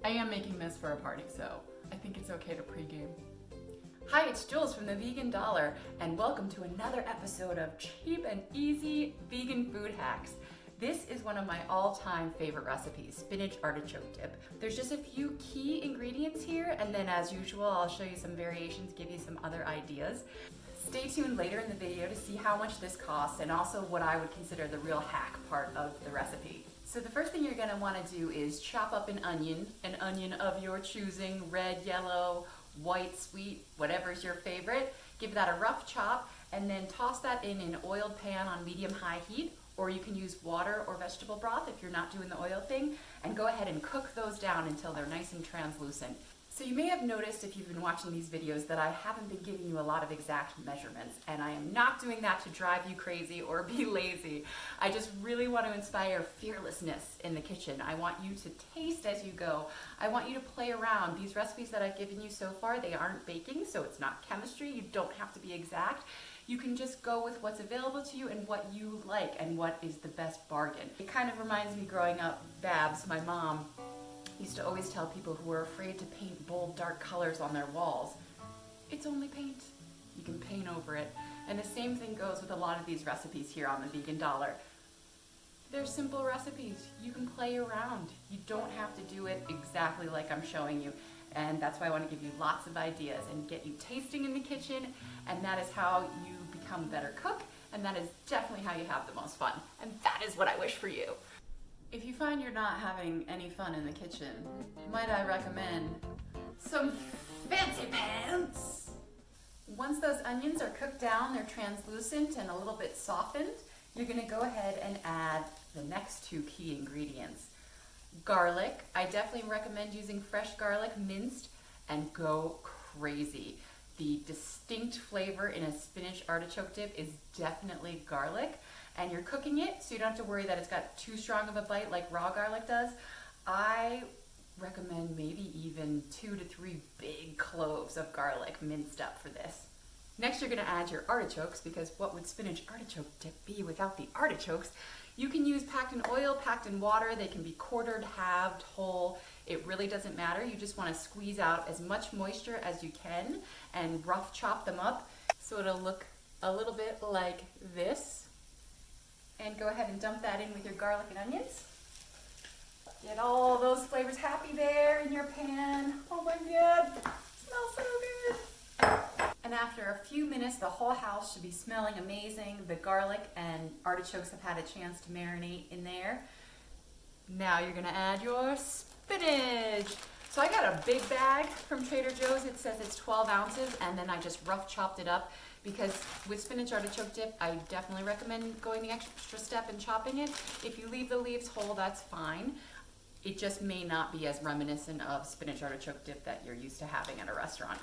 I am making this for a party, so I think it's okay to pregame. Hi, it's Jules from the Vegan Dollar, and welcome to another episode of Cheap and Easy Vegan Food Hacks. This is one of my all-time favorite recipes, spinach artichoke dip. There's just a few key ingredients here, and then as usual, I'll show you some variations, give you some other ideas. Stay tuned later in the video to see how much this costs and also what I would consider the real hack part of the recipe. So the first thing you're gonna wanna do is chop up an onion of your choosing, red, yellow, white, sweet, whatever's your favorite. Give that a rough chop and then toss that in an oiled pan on medium-high heat, or you can use water or vegetable broth if you're not doing the oil thing, and go ahead and cook those down until they're nice and translucent. So you may have noticed if you've been watching these videos that I haven't been giving you a lot of exact measurements, and I am not doing that to drive you crazy or be lazy. I just really want to inspire fearlessness in the kitchen. I want you to taste as you go. I want you to play around. These recipes that I've given you so far, they aren't baking, so it's not chemistry. You don't have to be exact. You can just go with what's available to you and what you like and what is the best bargain. It kind of reminds me growing up, Babs, my mom, used to always tell people who were afraid to paint bold, dark colors on their walls, it's only paint. You can paint over it. And the same thing goes with a lot of these recipes here on the Vegan Dollar. They're simple recipes. You can play around. You don't have to do it exactly like I'm showing you. And that's why I want to give you lots of ideas and get you tasting in the kitchen. And that is how you become a better cook. And that is definitely how you have the most fun. And that is what I wish for you. If you find you're not having any fun in the kitchen, might I recommend some fancy pants? Once those onions are cooked down, they're translucent and a little bit softened, you're gonna go ahead and add the next two key ingredients. Garlic. I definitely recommend using fresh garlic, minced, and go crazy. The distinct flavor in a spinach artichoke dip is definitely garlic. And you're cooking it, so you don't have to worry that it's got too strong of a bite like raw garlic does. I recommend maybe even 2 to 3 big cloves of garlic minced up for this. Next, you're gonna add your artichokes, because what would spinach artichoke dip be without the artichokes? You can use packed in oil, packed in water. They can be quartered, halved, whole. It really doesn't matter. You just wanna squeeze out as much moisture as you can and rough chop them up so it'll look a little bit like this. And go ahead and dump that in with your garlic and onions. Get all those flavors happy there in your pan. Oh my God, smells so good. And after a few minutes, the whole house should be smelling amazing. The garlic and artichokes have had a chance to marinate in there. Now you're gonna add your spinach. So I got a big bag from Trader Joe's. It says it's 12 ounces, and then I just rough chopped it up, because with spinach artichoke dip, I definitely recommend going the extra step and chopping it. If you leave the leaves whole, that's fine. It just may not be as reminiscent of spinach artichoke dip that you're used to having at a restaurant.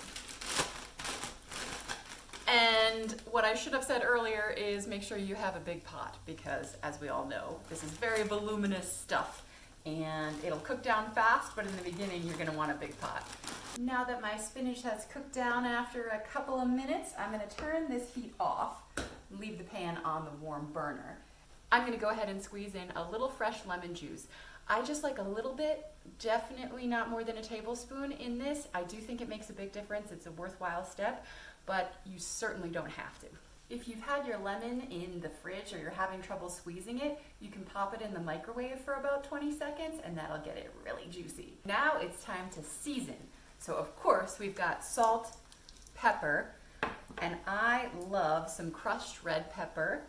And what I should have said earlier is make sure you have a big pot, because as we all know, this is very voluminous stuff and it'll cook down fast, but in the beginning you're gonna want a big pot. Now that my spinach has cooked down after a couple of minutes, I'm gonna turn this heat off, leave the pan on the warm burner. I'm gonna go ahead and squeeze in a little fresh lemon juice. I just like a little bit, definitely not more than a tablespoon in this. I do think it makes a big difference. It's a worthwhile step, but you certainly don't have to. If you've had your lemon in the fridge or you're having trouble squeezing it, you can pop it in the microwave for about 20 seconds and that'll get it really juicy. Now it's time to season. So of course we've got salt, pepper, and I love some crushed red pepper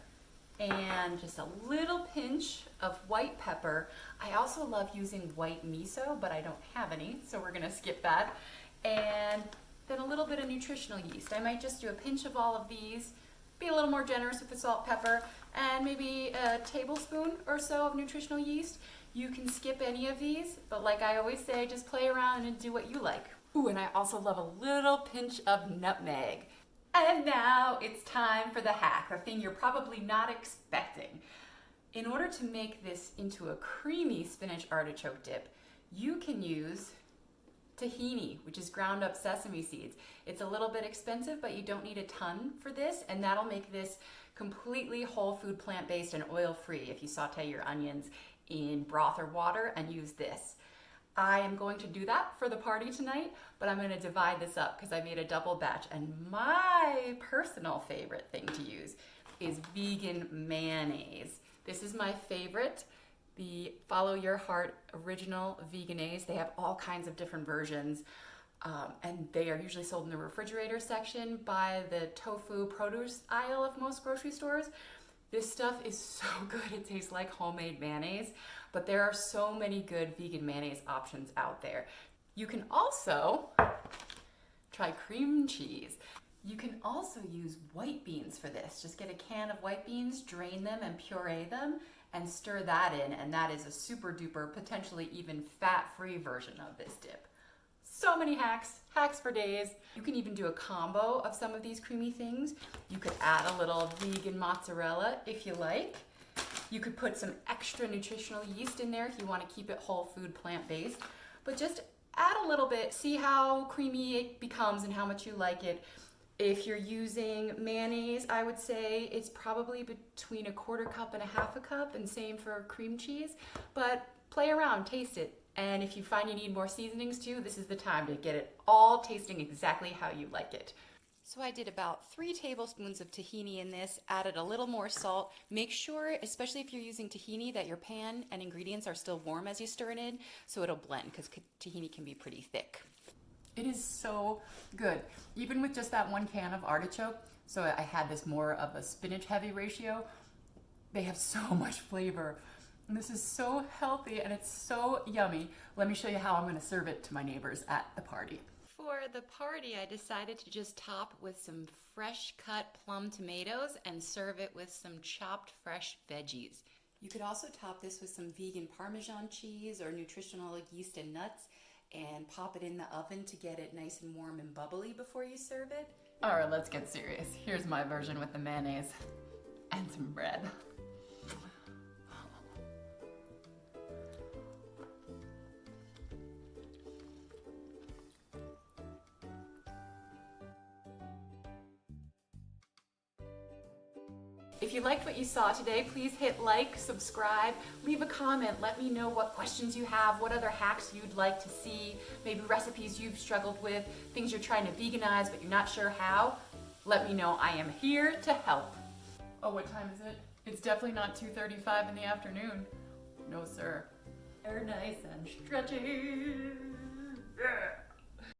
and just a little pinch of white pepper. I also love using white miso, but I don't have any, so we're gonna skip that. And then a little bit of nutritional yeast. I might just do a pinch of all of these, be a little more generous with the salt, pepper, and maybe a tablespoon or so of nutritional yeast. You can skip any of these, but like I always say, just play around and do what you like. Ooh, and I also love a little pinch of nutmeg. And now it's time for the hack, the thing you're probably not expecting. In order to make this into a creamy spinach artichoke dip, you can use tahini, which is ground up sesame seeds. It's a little bit expensive, but you don't need a ton for this, and that'll make this completely whole food, plant-based, and oil-free if you saute your onions in broth or water and use this. I am going to do that for the party tonight, but I'm going to divide this up because I made a double batch. And my personal favorite thing to use is vegan mayonnaise. This is my favorite, the Follow Your Heart Original Veganese. They have all kinds of different versions, and they are usually sold in the refrigerator section by the tofu produce aisle of most grocery stores. This stuff is so good. It tastes like homemade mayonnaise, but there are so many good vegan mayonnaise options out there. You can also try cream cheese. You can also use white beans for this. Just get a can of white beans, drain them and puree them, and stir that in, and that is a super duper, potentially even fat-free version of this dip. So many hacks for days. You can even do a combo of some of these creamy things. You could add a little vegan mozzarella if you like. You could put some extra nutritional yeast in there if you want to keep it whole food, plant-based. But just add a little bit, see how creamy it becomes and how much you like it. If you're using mayonnaise, I would say it's probably between 1/4 cup and 1/2 cup, and same for cream cheese. But play around, taste it. And if you find you need more seasonings too, this is the time to get it all tasting exactly how you like it. So I did about 3 tablespoons of tahini in this, added a little more salt. Make sure, especially if you're using tahini, that your pan and ingredients are still warm as you stir it in, so it'll blend, because tahini can be pretty thick. It is so good, even with just that 1 can of artichoke. So I had this more of a spinach heavy ratio. They have so much flavor. And this is so healthy and it's so yummy. Let me show you how I'm gonna serve it to my neighbors at the party. For the party, I decided to just top with some fresh cut plum tomatoes and serve it with some chopped fresh veggies. You could also top this with some vegan Parmesan cheese or nutritional yeast and nuts, and pop it in the oven to get it nice and warm and bubbly before you serve it. All right, let's get serious. Here's my version with the mayonnaise and some bread. If you liked what you saw today, please hit like, subscribe, leave a comment, let me know what questions you have, what other hacks you'd like to see, maybe recipes you've struggled with, things you're trying to veganize but you're not sure how. Let me know. I am here to help. Oh, what time is it? It's definitely not 2:35 in the afternoon. No, sir. They're nice and stretchy. Yeah.